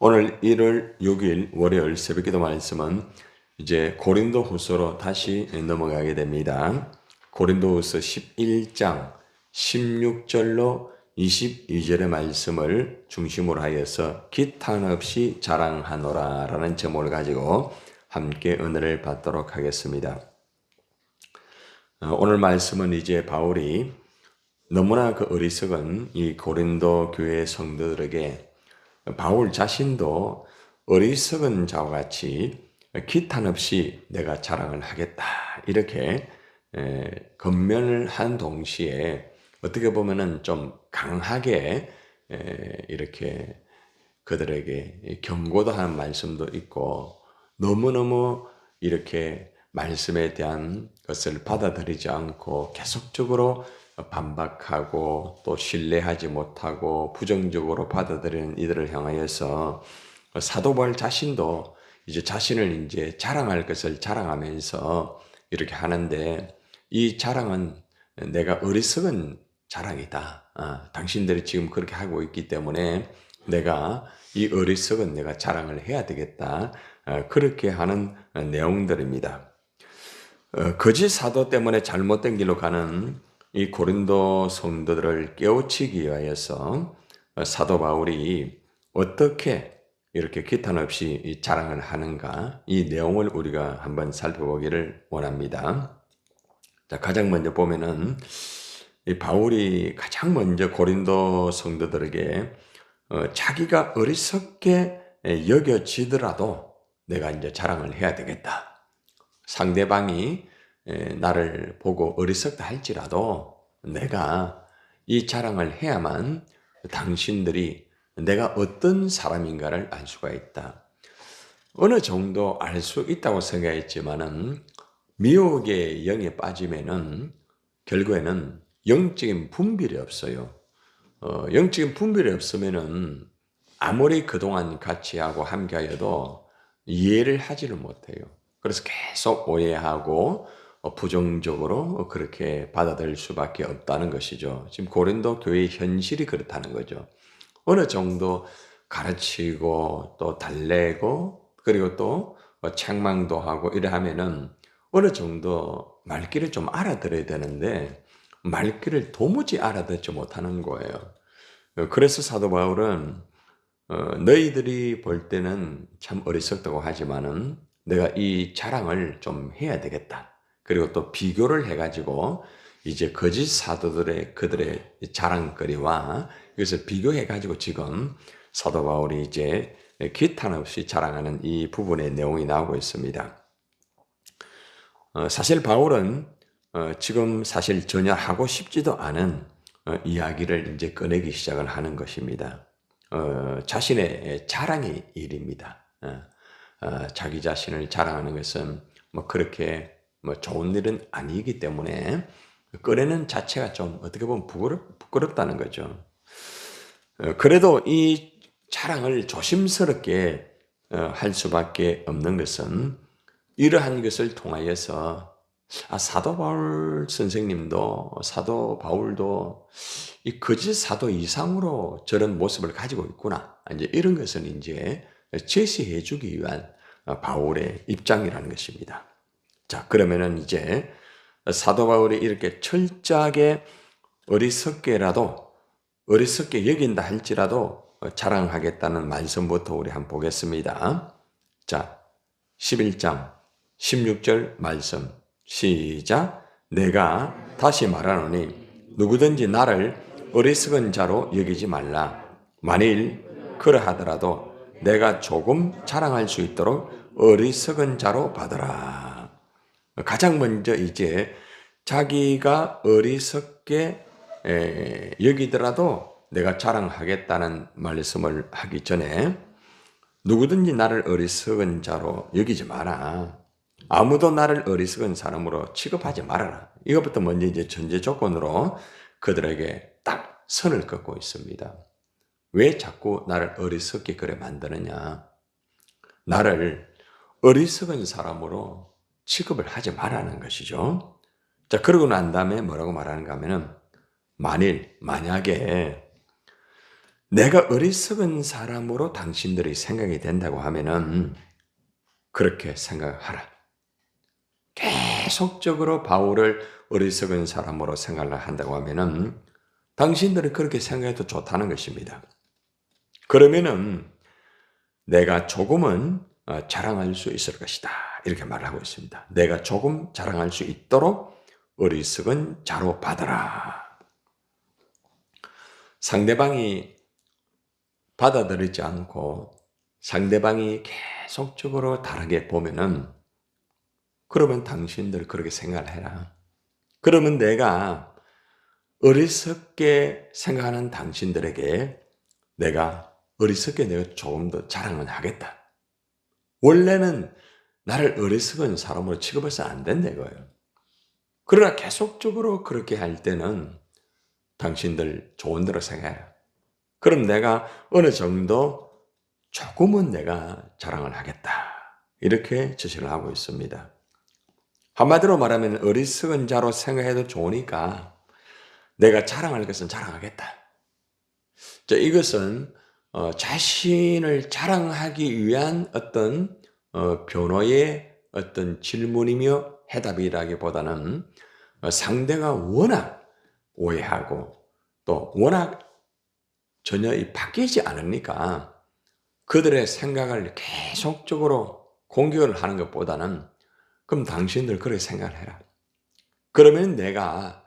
오늘 1월 6일 월요일 새벽기도 말씀은 이제 고린도후서로 다시 넘어가게 됩니다. 고린도후서 11장 16절로 22절의 말씀을 중심으로 하여서 기탄 없이 자랑하노라 라는 제목을 가지고 함께 은혜를 받도록 하겠습니다. 오늘 말씀은 이제 바울이 너무나 그 어리석은 이 고린도 교회 성도들에게 바울 자신도 어리석은 자와 같이 기탄 없이 내가 자랑을 하겠다 이렇게 권면을 한 동시에 어떻게 보면은 좀 강하게 이렇게 그들에게 경고도 하는 말씀도 있고 너무너무 이렇게 말씀에 대한 것을 받아들이지 않고 계속적으로 반박하고 또 신뢰하지 못하고 부정적으로 받아들이는 이들을 향하여서 사도 바울 자신도 이제 자신을 이제 자랑할 것을 자랑하면서 이렇게 하는데 이 자랑은 내가 어리석은 자랑이다. 당신들이 지금 그렇게 하고 있기 때문에 내가 이 어리석은 내가 자랑을 해야 되겠다. 그렇게 하는 내용들입니다. 거짓 사도 때문에 잘못된 길로 가는 이 고린도 성도들을 깨우치기 위하여서 사도 바울이 어떻게 이렇게 기탄 없이 자랑을 하는가 이 내용을 우리가 한번 살펴보기를 원합니다. 자, 가장 먼저 보면은 이 바울이 가장 먼저 고린도 성도들에게 자기가 어리석게 여겨지더라도 내가 이제 자랑을 해야 되겠다. 상대방이 나를 보고 어리석다 할지라도 내가 이 자랑을 해야만 당신들이 내가 어떤 사람인가를 알 수가 있다. 어느 정도 알 수 있다고 생각했지만은 미혹의 영에 빠지면은 결국에는 영적인 분별이 없어요. 영적인 분별이 없으면은 아무리 그동안 같이 하고 함께하여도 이해를 하지를 못해요. 그래서 계속 오해하고 부정적으로 그렇게 받아들일 수밖에 없다는 것이죠. 지금 고린도 교회의 현실이 그렇다는 거죠. 어느 정도 가르치고 또 달래고 그리고 또 책망도 하고 이래 하면은 어느 정도 말귀를 좀 알아들어야 되는데 말귀를 도무지 알아듣지 못하는 거예요. 그래서 사도 바울은 너희들이 볼 때는 참 어리석다고 하지만은 내가 이 자랑을 좀 해야 되겠다. 그리고 또 비교를 해가지고 이제 거짓 사도들의 그들의 자랑거리와 이것을 비교해가지고 지금 사도 바울이 이제 기탄 없이 자랑하는 이 부분의 내용이 나오고 있습니다. 사실 바울은 지금 사실 전혀 하고 싶지도 않은 이야기를 이제 꺼내기 시작을 하는 것입니다. 자신의 자랑의 일입니다. 자기 자신을 자랑하는 것은 뭐 그렇게 뭐 좋은 일은 아니기 때문에 꺼내는 자체가 좀 어떻게 보면 부끄럽다는 거죠. 그래도 이 자랑을 조심스럽게 할 수밖에 없는 것은 이러한 것을 통하여서 사도 바울 선생님도 사도 바울도 이 거짓 사도 이상으로 저런 모습을 가지고 있구나. 이제 이런 것은 이제 제시해 주기 위한 바울의 입장이라는 것입니다. 자, 그러면은 이제 사도 바울이 이렇게 철저하게 어리석게 여긴다 할지라도 자랑하겠다는 말씀부터 우리 한번 보겠습니다. 자, 11장 16절 말씀 시작. 내가 다시 말하노니 누구든지 나를 어리석은 자로 여기지 말라. 만일 그러하더라도 내가 조금 자랑할 수 있도록 어리석은 자로 받으라. 가장 먼저 이제 자기가 어리석게 여기더라도 내가 자랑하겠다는 말씀을 하기 전에 누구든지 나를 어리석은 자로 여기지 마라. 아무도 나를 어리석은 사람으로 취급하지 말아라. 이것부터 먼저 이제 전제 조건으로 그들에게 딱 선을 긋고 있습니다. 왜 자꾸 나를 어리석게 그래 만드느냐? 나를 어리석은 사람으로 취급을 하지 말라는 것이죠. 자, 그러고 난 다음에 뭐라고 말하는가 하면은 만약에 내가 어리석은 사람으로 당신들이 생각이 된다고 하면은 그렇게 생각하라. 계속적으로 바울을 어리석은 사람으로 생각을 한다고 하면은 당신들이 그렇게 생각해도 좋다는 것입니다. 그러면은 내가 조금은 자랑할 수 있을 것이다. 이렇게 말을 하고 있습니다. 내가 조금 자랑할 수 있도록 어리석은 자로 받아라. 상대방이 받아들이지 않고 상대방이 계속적으로 다르게 보면은 그러면 당신들 그렇게 생각을 해라. 그러면 내가 어리석게 생각하는 당신들에게 내가 어리석게 내가 조금 더 자랑을 하겠다. 원래는 나를 어리석은 사람으로 취급해서 안 된다 이거예요. 그러나 계속적으로 그렇게 할 때는 당신들 좋은 대로 생각해라. 그럼 내가 어느 정도 조금은 내가 자랑을 하겠다. 이렇게 지시를 하고 있습니다. 한마디로 말하면 어리석은 자로 생각해도 좋으니까 내가 자랑할 것은 자랑하겠다. 이것은 자신을 자랑하기 위한 어떤 변호의 어떤 질문이며 해답이라기보다는 상대가 워낙 오해하고 또 워낙 전혀 바뀌지 않으니까 그들의 생각을 계속적으로 공격을 하는 것보다는 그럼 당신들 그렇게 생각을 해라. 그러면 내가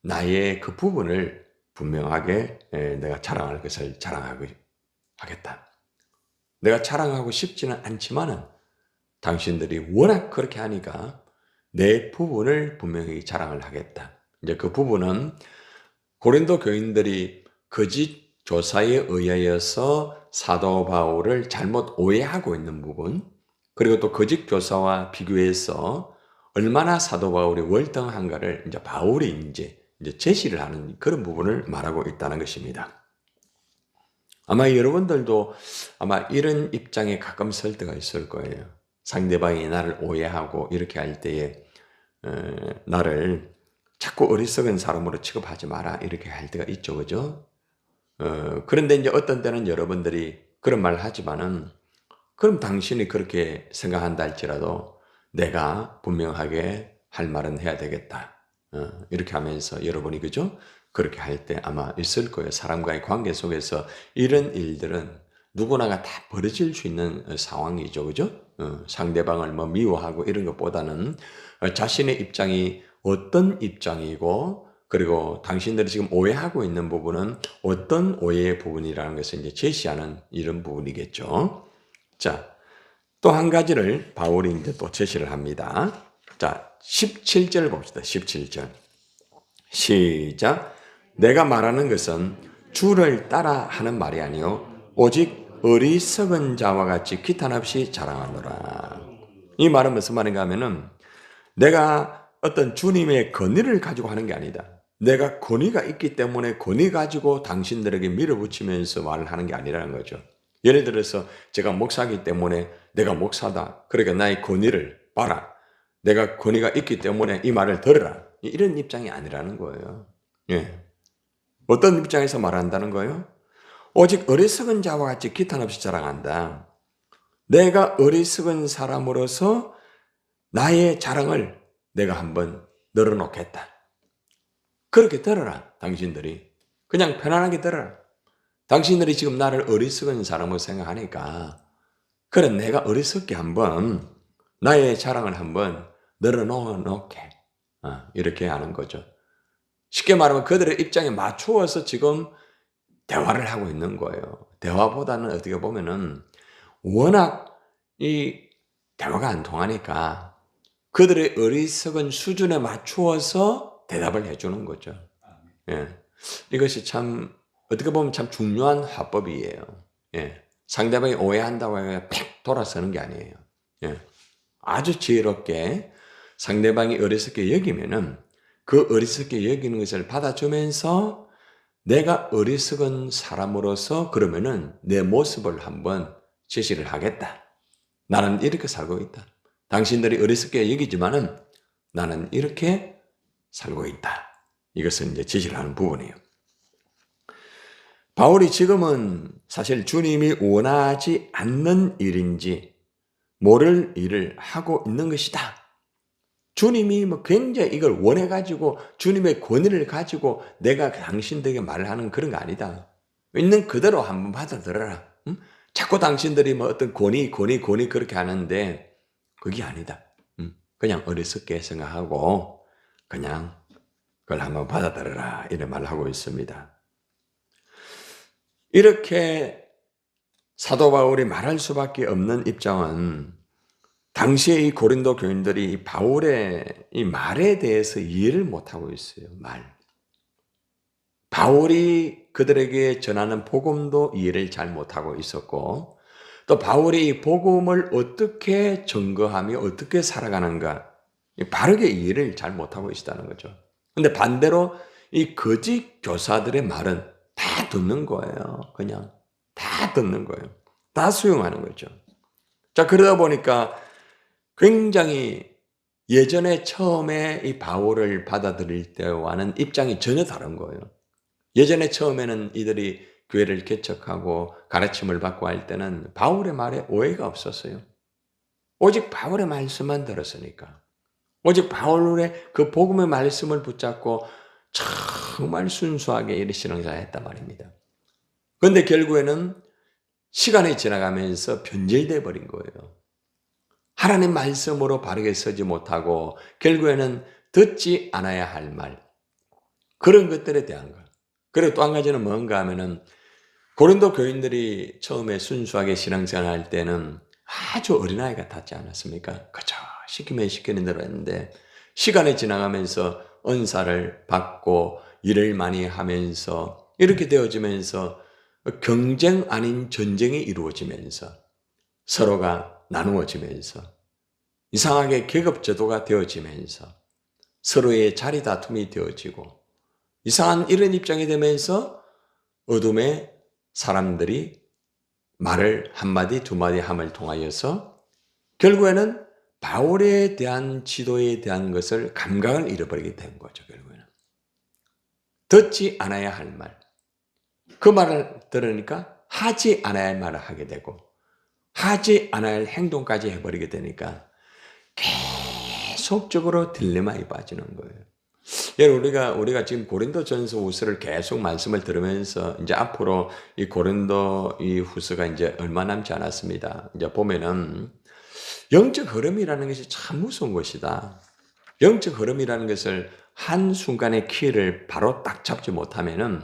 나의 그 부분을 분명하게 내가 자랑할 것을 자랑하고 하겠다. 내가 자랑하고 싶지는 않지만은 당신들이 워낙 그렇게 하니까 내 부분을 분명히 자랑을 하겠다. 이제 그 부분은 고린도 교인들이 거짓 교사에 의하여서 사도 바울을 잘못 오해하고 있는 부분, 그리고 또 거짓 교사와 비교해서 얼마나 사도 바울이 월등한가를 이제 바울이 이제 제시를 하는 그런 부분을 말하고 있다는 것입니다. 아마 여러분들도 아마 이런 입장에 가끔 설 때가 있을 거예요. 상대방이 나를 오해하고 이렇게 할 때에 나를 자꾸 어리석은 사람으로 취급하지 마라 이렇게 할 때가 있죠, 그죠? 그런데 이제 어떤 때는 여러분들이 그런 말을 하지만은 그럼 당신이 그렇게 생각한다 할지라도 내가 분명하게 할 말은 해야 되겠다. 이렇게 하면서 여러분이 그죠? 그렇게 할 때 아마 있을 거예요. 사람과의 관계 속에서 이런 일들은 누구나가 다 벌어질 수 있는 상황이죠. 그죠? 상대방을 뭐 미워하고 이런 것보다는 자신의 입장이 어떤 입장이고 그리고 당신들이 지금 오해하고 있는 부분은 어떤 오해의 부분이라는 것을 이제 제시하는 이런 부분이겠죠. 자, 또 한 가지를 바울이 이제 또 제시를 합니다. 자, 17절 봅시다. 17절. 시작. 내가 말하는 것은 주를 따라 하는 말이 아니요 오직 어리석은 자와 같이 기탄 없이 자랑하노라. 이 말은 무슨 말인가 하면은 내가 어떤 주님의 권위를 가지고 하는 게 아니다. 내가 권위가 있기 때문에 권위 가지고 당신들에게 밀어붙이면서 말을 하는 게 아니라는 거죠. 예를 들어서 제가 목사이기 때문에 내가 목사다. 그러니까 나의 권위를 봐라. 내가 권위가 있기 때문에 이 말을 들으라. 이런 입장이 아니라는 거예요. 예. 어떤 입장에서 말한다는 거예요? 오직 어리석은 자와 같이 기탄 없이 자랑한다. 내가 어리석은 사람으로서 나의 자랑을 내가 한번 늘어놓겠다. 그렇게 들어라, 당신들이. 그냥 편안하게 들어라. 당신들이 지금 나를 어리석은 사람으로 생각하니까 그래 내가 어리석게 한번 나의 자랑을 한번 늘어놓게 이렇게 하는 거죠. 쉽게 말하면 그들의 입장에 맞추어서 지금 대화를 하고 있는 거예요. 대화보다는 어떻게 보면은 워낙 이 대화가 안 통하니까 그들의 어리석은 수준에 맞추어서 대답을 해주는 거죠. 예. 이것이 참 어떻게 보면 참 중요한 화법이에요. 예. 상대방이 오해한다고 해서 팩 돌아서는 게 아니에요. 예. 아주 지혜롭게 상대방이 어리석게 여기면은 그 어리석게 여기는 것을 받아주면서 내가 어리석은 사람으로서 그러면은 내 모습을 한번 제시를 하겠다. 나는 이렇게 살고 있다. 당신들이 어리석게 여기지만은 나는 이렇게 살고 있다. 이것은 이제 제시를 하는 부분이에요. 바울이 지금은 사실 주님이 원하지 않는 일인지 모를 일을 하고 있는 것이다. 주님이 굉장히 이걸 원해가지고 주님의 권위를 가지고 내가 당신들에게 말을 하는 그런 거 아니다. 있는 그대로 한번 받아들여라. 응? 자꾸 당신들이 어떤 권위 그렇게 하는데 그게 아니다. 그냥 어리석게 생각하고 그냥 그걸 한번 받아들여라. 이런 말을 하고 있습니다. 이렇게 사도 바울이 말할 수밖에 없는 입장은 당시에 이 고린도 교인들이 이 바울의 이 말에 대해서 이해를 못하고 있어요. 바울이 그들에게 전하는 복음도 이해를 잘 못하고 있었고 또 바울이 이 복음을 어떻게 증거하며 어떻게 살아가는가 바르게 이해를 잘 못하고 있다는 거죠. 근데 반대로 이 거짓 교사들의 말은 다 듣는 거예요. 그냥 다 듣는 거예요. 다 수용하는 거죠. 자, 그러다 보니까 굉장히 예전에 처음에 이 바울을 받아들일 때와는 입장이 전혀 다른 거예요. 예전에 처음에는 이들이 교회를 개척하고 가르침을 받고 할 때는 바울의 말에 오해가 없었어요. 오직 바울의 말씀만 들었으니까. 오직 바울의 그 복음의 말씀을 붙잡고 정말 순수하게 이 신앙생활을 했단 말입니다. 그런데 결국에는 시간이 지나가면서 변질돼 버린 거예요. 하나님 말씀으로 바르게 서지 못하고 결국에는 듣지 않아야 할 말, 그런 것들에 대한 것. 그리고 또 한 가지는 뭔가 하면은 고린도 교인들이 처음에 순수하게 신앙생활 할 때는 아주 어린아이 같았지 않았습니까? 그저 시키는 대로 했는데 시간이 지나가면서 은사를 받고 일을 많이 하면서 이렇게 되어지면서 경쟁 아닌 전쟁이 이루어지면서 서로가 나누어지면서 이상하게 계급제도가 되어지면서 서로의 자리 다툼이 되어지고 이상한 이런 입장이 되면서 어둠의 사람들이 말을 한마디 두마디 함을 통하여서 결국에는 바울에 대한 지도에 대한 것을 감각을 잃어버리게 된 거죠. 결국에는 듣지 않아야 할 말, 그 말을 들으니까 하지 않아야 할 말을 하게 되고 하지 않아야 할 행동까지 해버리게 되니까 계속적으로 딜레마에 빠지는 거예요. 여러분, 우리가 지금 고린도전서 후서를 계속 말씀을 들으면서 이제 앞으로 이 고린도 이 후서가 이제 얼마 남지 않았습니다. 이제 보면은 영적 흐름이라는 것이 참 무서운 것이다. 영적 흐름이라는 것을 한순간의 키를 바로 딱 잡지 못하면은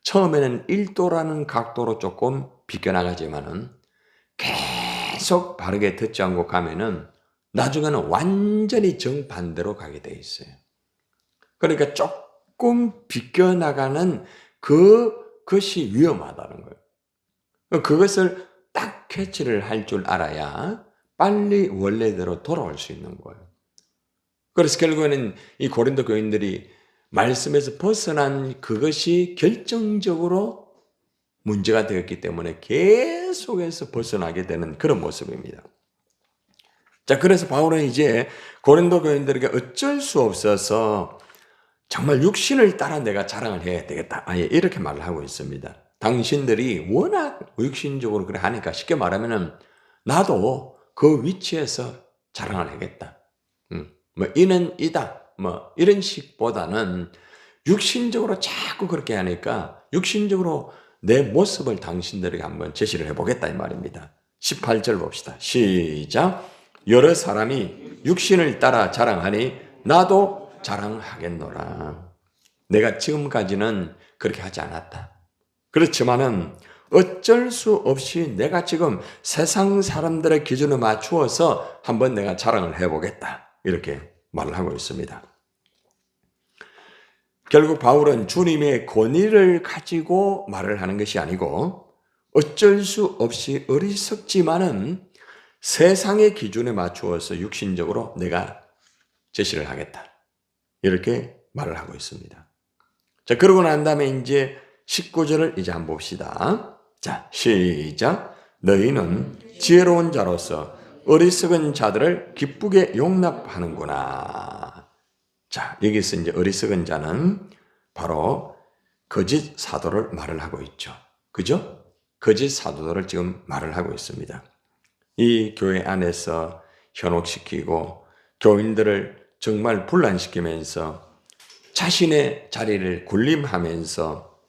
처음에는 1도라는 각도로 조금 비껴나가지만은 계속 바르게 듣지 않고 가면은 나중에는 완전히 정반대로 가게 돼 있어요. 그러니까 조금 비껴나가는 그것이 위험하다는 거예요. 그것을 딱 캐치를 할 줄 알아야 빨리 원래대로 돌아올 수 있는 거예요. 그래서 결국에는 이 고린도 교인들이 말씀에서 벗어난 그것이 결정적으로 문제가 되었기 때문에 계속해서 벗어나게 되는 그런 모습입니다. 자, 그래서 바울은 이제 고린도 교인들에게 어쩔 수 없어서 정말 육신을 따라 내가 자랑을 해야 되겠다. 아예 이렇게 말을 하고 있습니다. 당신들이 워낙 육신적으로 그래 하니까 쉽게 말하면은 나도 그 위치에서 자랑을 하겠다. 이는 이다. 이런 식보다는 육신적으로 자꾸 그렇게 하니까 육신적으로 내 모습을 당신들에게 한번 제시를 해보겠다 이 말입니다. 18절 봅시다. 시작. 여러 사람이 육신을 따라 자랑하니 나도 자랑하겠노라. 내가 지금까지는 그렇게 하지 않았다. 그렇지만은 어쩔 수 없이 내가 지금 세상 사람들의 기준에 맞추어서 한번 내가 자랑을 해보겠다. 이렇게 말을 하고 있습니다. 결국 바울은 주님의 권위를 가지고 말을 하는 것이 아니고 어쩔 수 없이 어리석지만은 세상의 기준에 맞추어서 육신적으로 내가 제시를 하겠다. 이렇게 말을 하고 있습니다. 자, 그러고 난 다음에 이제 19절을 이제 한번 봅시다. 자, 시작. 너희는 지혜로운 자로서 어리석은 자들을 기쁘게 용납하는구나. 자, 여기서 이제 어리석은 자는 바로 거짓 사도를 말을 하고 있죠. 그죠? 거짓 사도들을 지금 말을 하고 있습니다. 이 교회 안에서 현혹시키고 교인들을 정말 분란시키면서 자신의 자리를 군림하면서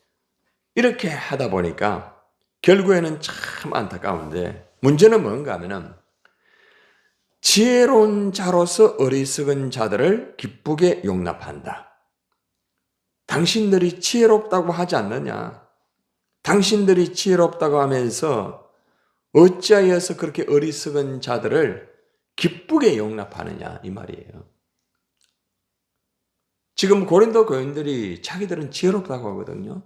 이렇게 하다 보니까 결국에는 참 안타까운데, 문제는 뭔가 하면은 지혜로운 자로서 어리석은 자들을 기쁘게 용납한다. 당신들이 지혜롭다고 하지 않느냐? 당신들이 지혜롭다고 하면서 어찌하여서 그렇게 어리석은 자들을 기쁘게 용납하느냐, 이 말이에요. 지금 고린도 교인들이 자기들은 지혜롭다고 하거든요.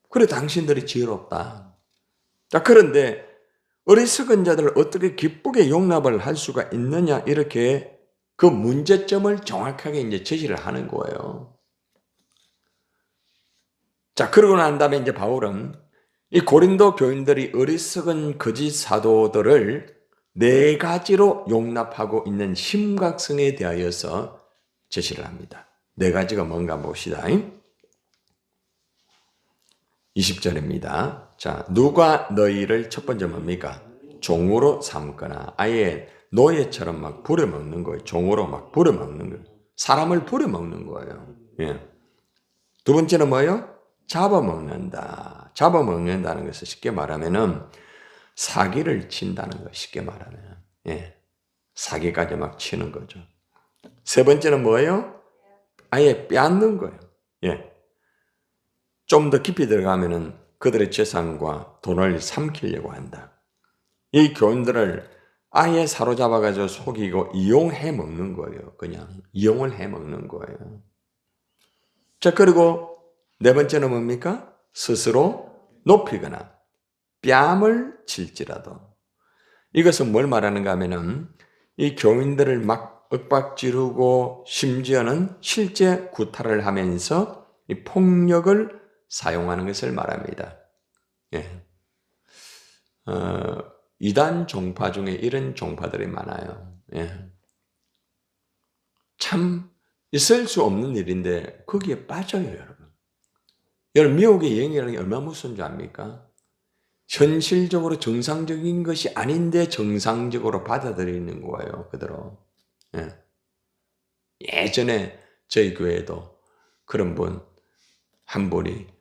그래, 당신들이 지혜롭다. 자, 그런데 어리석은 자들을 어떻게 기쁘게 용납을 할 수가 있느냐, 이렇게 그 문제점을 정확하게 이제 제시를 하는 거예요. 자, 그러고 난 다음에 이제 바울은 이 고린도 교인들이 어리석은 거짓 사도들을 네 가지로 용납하고 있는 심각성에 대하여서 제시를 합니다. 네 가지가 뭔가 봅시다. 20절입니다. 자, 누가 너희를, 첫 번째 뭡니까? 종으로 삼거나 아예 노예처럼 막 부려먹는 거예요. 종으로 막 부려먹는 거예요. 사람을 부려먹는 거예요. 예. 두 번째는 뭐예요? 잡아먹는다. 잡아먹는다는 것을 쉽게 말하면은 사기를 친다는 거, 쉽게 말하면. 예. 사기까지 막 치는 거죠. 세 번째는 뭐예요? 아예 빼앗는 거예요. 예. 좀 더 깊이 들어가면은 그들의 재산과 돈을 삼키려고 한다. 이 교인들을 아예 사로잡아가지고 속이고 이용해 먹는 거예요. 그냥 이용을 해 먹는 거예요. 자, 그리고 네 번째는 뭡니까? 스스로 높이거나 뺨을 칠지라도. 이것은 뭘 말하는가 하면은 이 교인들을 막 윽박지르고 심지어는 실제 구타를 하면서 이 폭력을 사용하는 것을 말합니다. 예. 이단 종파 중에 이런 종파들이 많아요. 예. 참 있을 수 없는 일인데 거기에 빠져요, 여러분. 여러분, 미혹의 영이라는 게 얼마나 무서운 줄 압니까? 현실적으로 정상적인 것이 아닌데 정상적으로 받아들이는 거예요, 그대로. 예. 예전에 저희 교회에도 그런 한 분이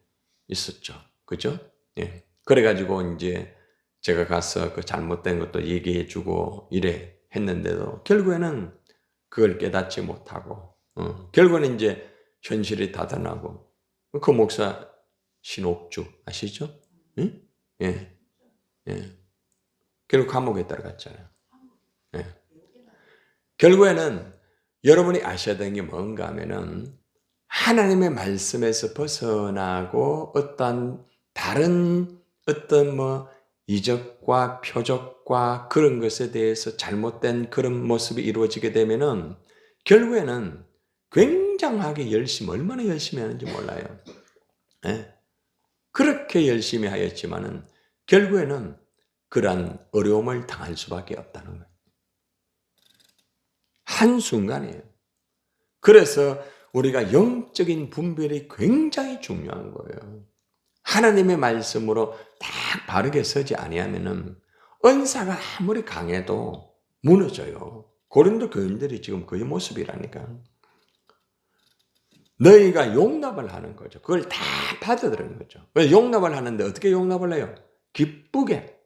있었죠. 그죠? 예. 그래가지고 이제 제가 가서 그 잘못된 것도 얘기해주고 이래 했는데도 결국에는 그걸 깨닫지 못하고, 결국에는 이제 현실이 다변하고, 그 목사 신옥주 아시죠? 응? 예. 예. 결국 감옥에 들어갔잖아요. 예. 결국에는 여러분이 아셔야 되는 게 뭔가 하면은 하나님의 말씀에서 벗어나고 어떤 다른 이적과 표적과 그런 것에 대해서 잘못된 그런 모습이 이루어지게 되면은 결국에는 굉장하게 얼마나 열심히 하는지 몰라요. 예? 그렇게 열심히 하였지만은 결국에는 그러한 어려움을 당할 수밖에 없다는 거예요. 한순간이에요. 그래서 우리가 영적인 분별이 굉장히 중요한 거예요. 하나님의 말씀으로 딱 바르게 서지 아니하면은 은사가 아무리 강해도 무너져요. 고린도 교인들이 지금 그 모습이라니까. 너희가 용납을 하는 거죠. 그걸 다 받아들이는 거죠. 왜 용납을 하는데 어떻게 용납을 해요? 기쁘게,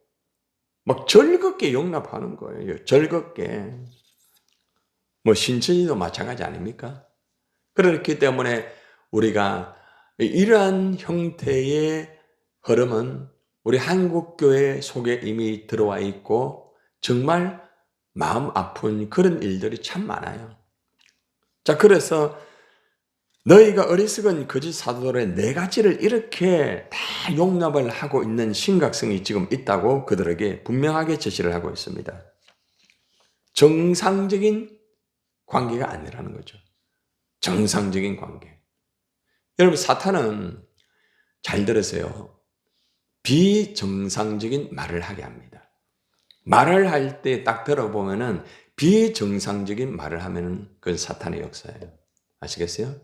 막 즐겁게 용납하는 거예요. 즐겁게. 신천지도 마찬가지 아닙니까? 그렇기 때문에 우리가 이러한 형태의 흐름은 우리 한국교회 속에 이미 들어와 있고 정말 마음 아픈 그런 일들이 참 많아요. 자, 그래서 너희가 어리석은 거짓 사도들의 네 가지를 이렇게 다 용납을 하고 있는 심각성이 지금 있다고 그들에게 분명하게 제시를 하고 있습니다. 정상적인 관계가 아니라는 거죠. 정상적인 관계. 여러분, 사탄은 잘 들으세요. 비정상적인 말을 하게 합니다. 말을 할 때 딱 들어보면은 비정상적인 말을 하면은 그건 사탄의 역사예요. 아시겠어요?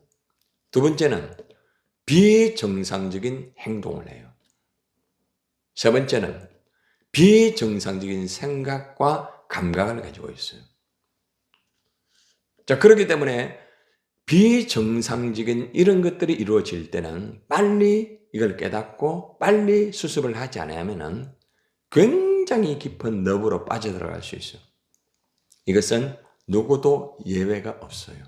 두 번째는 비정상적인 행동을 해요. 세 번째는 비정상적인 생각과 감각을 가지고 있어요. 자, 그렇기 때문에 비정상적인 이런 것들이 이루어질 때는 빨리 이걸 깨닫고 빨리 수습을 하지 않으면 굉장히 깊은 늪으로 빠져들어갈 수 있어요. 이것은 누구도 예외가 없어요.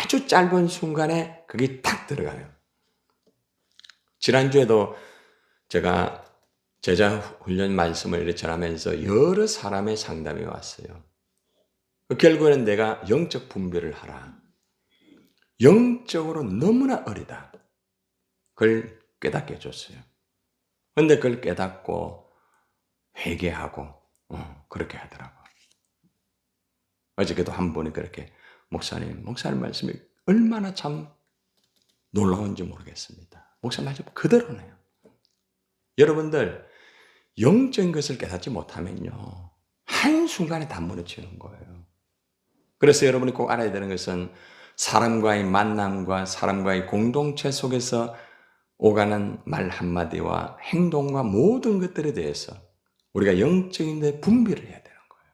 아주 짧은 순간에 그게 탁 들어가요. 지난주에도 제가 제자 훈련 말씀을 이렇게 전하면서 여러 사람의 상담이 왔어요. 결국에는 내가 영적 분별을 하라. 영적으로 너무나 어리다. 그걸 깨닫게 해줬어요. 그런데 그걸 깨닫고 회개하고 그렇게 하더라고요. 어저께도 한 분이 그렇게 목사님 말씀이 얼마나 참 놀라운지 모르겠습니다. 목사님 말씀 그대로네요. 여러분들 영적인 것을 깨닫지 못하면요. 한순간에 다 무너지는 거예요. 그래서 여러분이 꼭 알아야 되는 것은 사람과의 만남과 사람과의 공동체 속에서 오가는 말 한마디와 행동과 모든 것들에 대해서 우리가 영적인 데 분별을 해야 되는 거예요.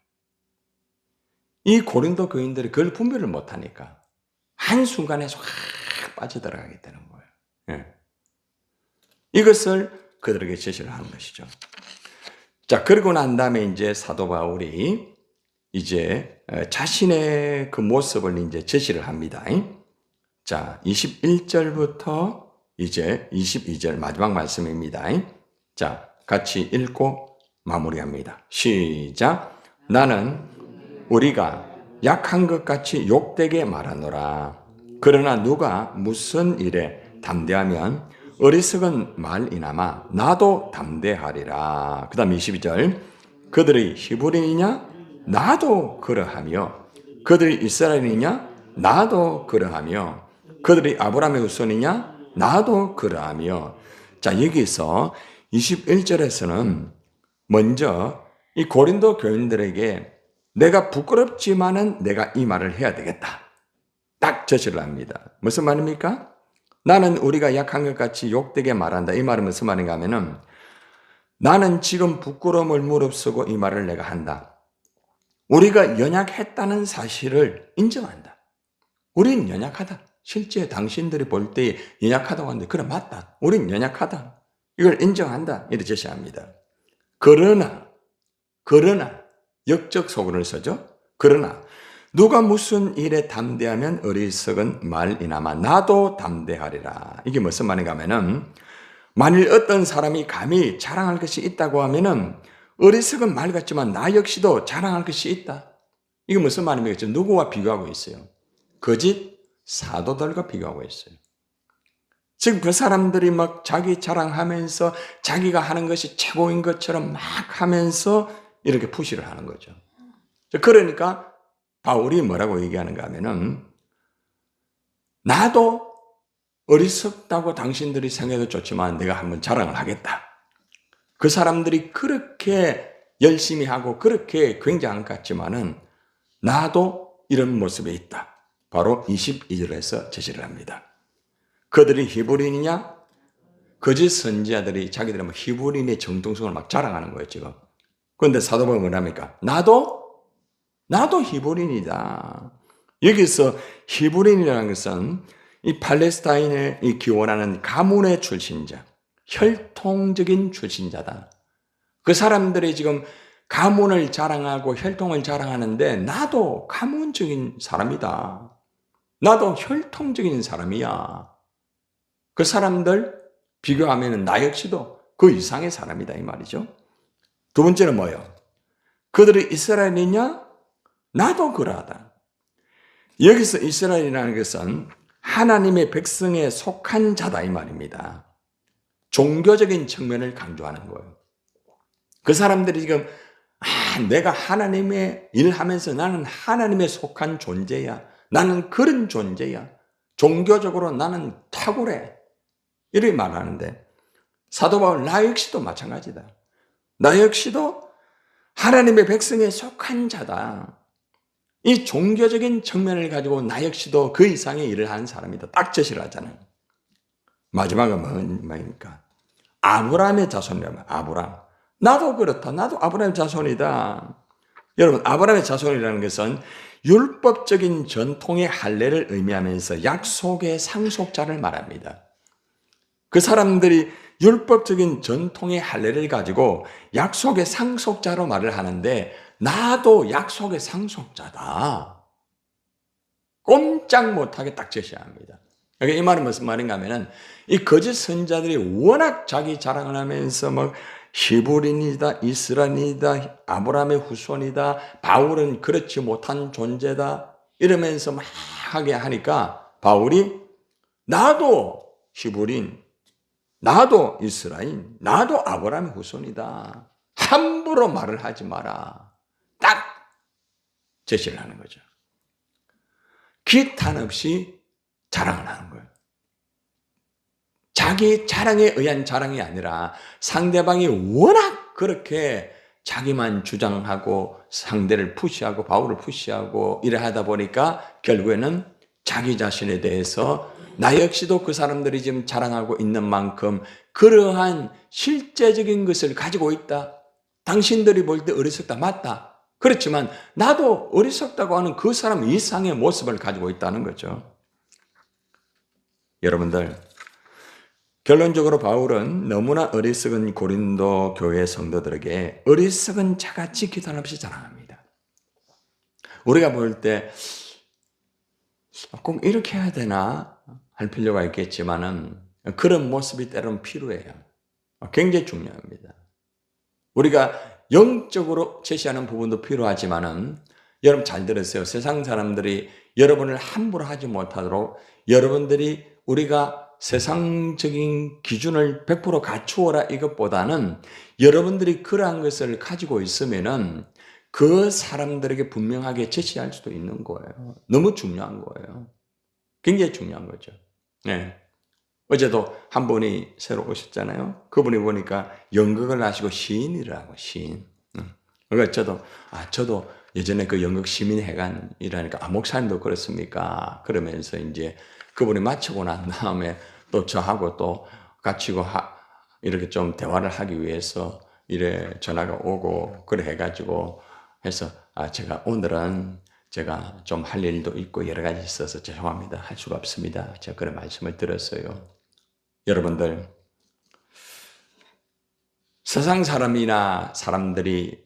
이 고린도 교인들이 그걸 분별을 못하니까 한순간에 쏙 빠져들어가게 되는 거예요. 예. 이것을 그들에게 제시를 하는 것이죠. 자, 그러고 난 다음에 이제 사도 바울이 이제 자신의 그 모습을 이제 제시를 합니다. 자, 21절부터 이제 22절 마지막 말씀입니다. 자, 같이 읽고 마무리합니다. 시작. 나는 우리가 약한 것 같이 욕되게 말하노라. 그러나 누가 무슨 일에 담대하면 어리석은 말이나마 나도 담대하리라. 그 다음 22절. 그들이 히브리이냐? 나도 그러하며. 그들이 이스라엘이냐? 나도 그러하며. 그들이 아브라함의 후손이냐? 나도 그러하며. 자, 여기서 21절에서는 먼저 이 고린도 교인들에게 내가 부끄럽지만은 내가 이 말을 해야 되겠다. 딱 제시를 합니다. 무슨 말입니까? 나는 우리가 약한 것 같이 욕되게 말한다. 이 말은 무슨 말인가 하면은 나는 지금 부끄러움을 무릅쓰고 이 말을 내가 한다. 우리가 연약했다는 사실을 인정한다. 우린 연약하다. 실제 당신들이 볼 때 연약하다고 하는데 그래 맞다. 우린 연약하다. 이걸 인정한다. 이렇게 제시합니다. 그러나 역적 소근을 써죠. 그러나 누가 무슨 일에 담대하면 어리석은 말이나마 나도 담대하리라. 이게 무슨 말인가 하면은 만일 어떤 사람이 감히 자랑할 것이 있다고 하면은 어리석은 말 같지만 나 역시도 자랑할 것이 있다. 이게 무슨 말입니까? 누구와 비교하고 있어요? 거짓 사도들과 비교하고 있어요. 지금 그 사람들이 막 자기 자랑하면서 자기가 하는 것이 최고인 것처럼 막 하면서 이렇게 푸시를 하는 거죠. 그러니까 바울이 뭐라고 얘기하는가 하면은 나도 어리석다고 당신들이 생각해도 좋지만 내가 한번 자랑을 하겠다. 그 사람들이 그렇게 열심히 하고 그렇게 굉장한 것 같지만은 나도 이런 모습에 있다. 바로 22절에서 제시를 합니다. 그들이 히브리인이냐? 거짓 선지자들이 자기들이 막 히브리인의 정통성을 막 자랑하는 거예요, 지금. 그런데 사도 바울은 뭐랍니까? 나도 히브리인이다. 여기서 히브리인이라는 것은 이 팔레스타인에 기원하는 가문의 출신자, 혈통적인 출신자다. 그 사람들이 지금 가문을 자랑하고 혈통을 자랑하는데 나도 가문적인 사람이다. 나도 혈통적인 사람이야. 그 사람들 비교하면 나 역시도 그 이상의 사람이다 이 말이죠. 두 번째는 뭐예요? 그들이 이스라엘이냐? 나도 그러하다. 여기서 이스라엘이라는 것은 하나님의 백성에 속한 자다 이 말입니다. 종교적인 측면을 강조하는 거예요. 그 사람들이 지금 내가 하나님의 일하면서 나는 하나님에 속한 존재야. 나는 그런 존재야. 종교적으로 나는 탁월해. 이렇게 말하는데 사도 바울 나 역시도 마찬가지다. 나 역시도 하나님의 백성에 속한 자다. 이 종교적인 측면을 가지고 나 역시도 그 이상의 일을 하는 사람이다. 딱 제시를 하잖아요. 마지막은 뭐입니까? 아브라함의 자손이라면 아브라함. 나도 그렇다. 나도 아브라함의 자손이다. 여러분, 아브라함의 자손이라는 것은 율법적인 전통의 할례를 의미하면서 약속의 상속자를 말합니다. 그 사람들이 율법적인 전통의 할례를 가지고 약속의 상속자로 말을 하는데 나도 약속의 상속자다. 꼼짝 못하게 딱 제시합니다. 이 말은 무슨 말인가 하면은 이 거짓 선자들이 워낙 자기 자랑을 하면서 막 히브리인이다, 이스라엘이다, 아브라함의 후손이다, 바울은 그렇지 못한 존재다 이러면서 막 하게 하니까 바울이 나도 히브리인, 나도 이스라엘, 나도 아브라함의 후손이다. 함부로 말을 하지 마라. 딱 제시를 하는 거죠. 기탄 없이 자랑을 하는 거예요. 자기 자랑에 의한 자랑이 아니라 상대방이 워낙 그렇게 자기만 주장하고 상대를 푸시하고 바울을 푸시하고 이래 하다 보니까 결국에는 자기 자신에 대해서 나 역시도 그 사람들이 지금 자랑하고 있는 만큼 그러한 실제적인 것을 가지고 있다. 당신들이 볼 때 어리석다. 맞다. 그렇지만 나도 어리석다고 하는 그 사람 이상의 모습을 가지고 있다는 거죠. 여러분들, 결론적으로 바울은 너무나 어리석은 고린도 교회 성도들에게 어리석은 자같이 기탄 없이 자랑합니다. 우리가 볼 때 꼭 이렇게 해야 되나 할 필요가 있겠지만은 그런 모습이 때로는 필요해요. 굉장히 중요합니다. 우리가 영적으로 제시하는 부분도 필요하지만은 여러분 잘 들으세요. 세상 사람들이 여러분을 함부로 하지 못하도록 여러분들이 우리가 세상적인 기준을 100% 갖추어라 이것보다는 여러분들이 그러한 것을 가지고 있으면은 그 사람들에게 분명하게 제시할 수도 있는 거예요. 너무 중요한 거예요. 굉장히 중요한 거죠. 네. 어제도 한 분이 새로 오셨잖아요. 그분이 보니까 연극을 하시고 시인이라고, 시인. 그러니까 저도 예전에 그 연극 시민회관이라니까, 목사님도 그렇습니까? 그러면서 이제 그분이 마치고 난 다음에 또 저하고 또 같이 이렇게 좀 대화를 하기 위해서 이래 전화가 오고, 그래 해가지고 해서, 제가 오늘은 제가 좀 할 일도 있고 여러 가지 있어서 죄송합니다. 할 수가 없습니다. 제가 그런 말씀을 드렸어요. 여러분들, 세상 사람이나 사람들이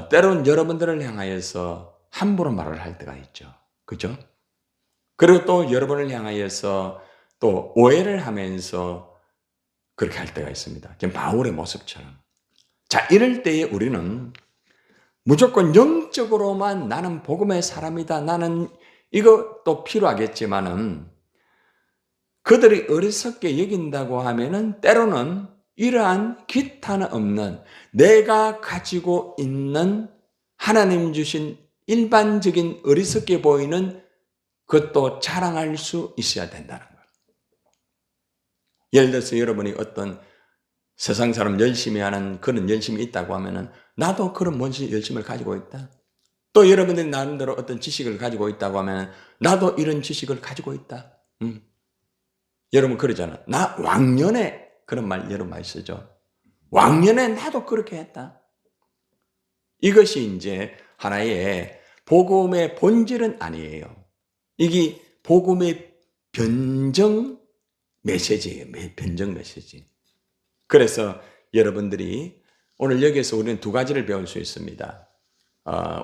때론 여러분들을 향하여서 함부로 말을 할 때가 있죠. 그죠? 그리고 또 여러분을 향하여서 또 오해를 하면서 그렇게 할 때가 있습니다. 지금 바울의 모습처럼. 자, 이럴 때에 우리는 무조건 영적으로만 나는 복음의 사람이다. 나는 이것도 필요하겠지만은 그들이 어리석게 여긴다고 하면은 때로는 이러한 기탄 없는 내가 가지고 있는 하나님 주신 일반적인 어리석게 보이는 그것도 자랑할 수 있어야 된다는 거예요. 예를 들어서 여러분이 어떤 세상 사람 열심히 하는 그런 열심이 있다고 하면은 나도 그런 열심을 가지고 있다. 또 여러분들이 나름대로 어떤 지식을 가지고 있다고 하면 나도 이런 지식을 가지고 있다. 여러분 그러잖아. 나 왕년에 그런 말 여러 많이 쓰죠. 왕년에 나도 그렇게 했다. 이것이 이제 하나의 복음의 본질은 아니에요. 이게 복음의 변정 메시지예요. 변정 메시지. 그래서 여러분들이 오늘 여기에서 우리는 두 가지를 배울 수 있습니다.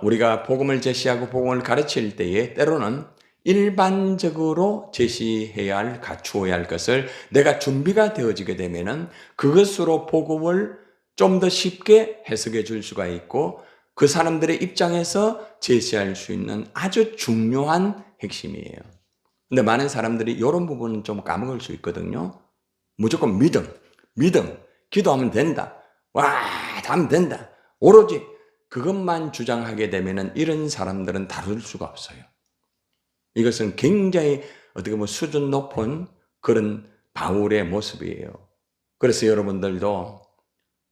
우리가 복음을 제시하고 복음을 가르칠 때에 때로는 일반적으로 제시해야 할, 갖추어야 할 것을 내가 준비가 되어지게 되면은 그것으로 복음을 좀 더 쉽게 해석해 줄 수가 있고 그 사람들의 입장에서 제시할 수 있는 아주 중요한 핵심이에요. 근데 많은 사람들이 이런 부분은 좀 까먹을 수 있거든요. 무조건 믿음, 기도하면 된다. 하면 된다. 오로지 그것만 주장하게 되면은 이런 사람들은 다룰 수가 없어요. 이것은 굉장히 어떻게 보면 수준 높은 그런 바울의 모습이에요. 그래서 여러분들도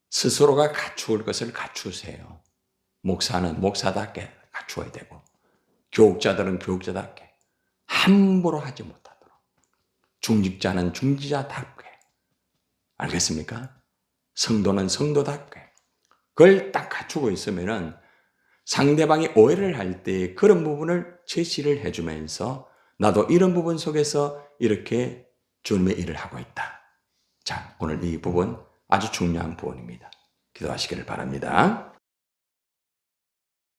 스스로가 갖추을 것을 갖추세요. 목사는 목사답게 갖추어야 되고 교육자들은 교육자답게 함부로 하지 못하도록, 중직자는 중직자답게, 알겠습니까? 성도는 성도답게 그걸 딱 갖추고 있으면은 상대방이 오해를 할 때 그런 부분을 제시를 해주면서 나도 이런 부분 속에서 이렇게 주님의 일을 하고 있다. 자, 오늘 이 부분 아주 중요한 부분입니다. 기도하시기를 바랍니다.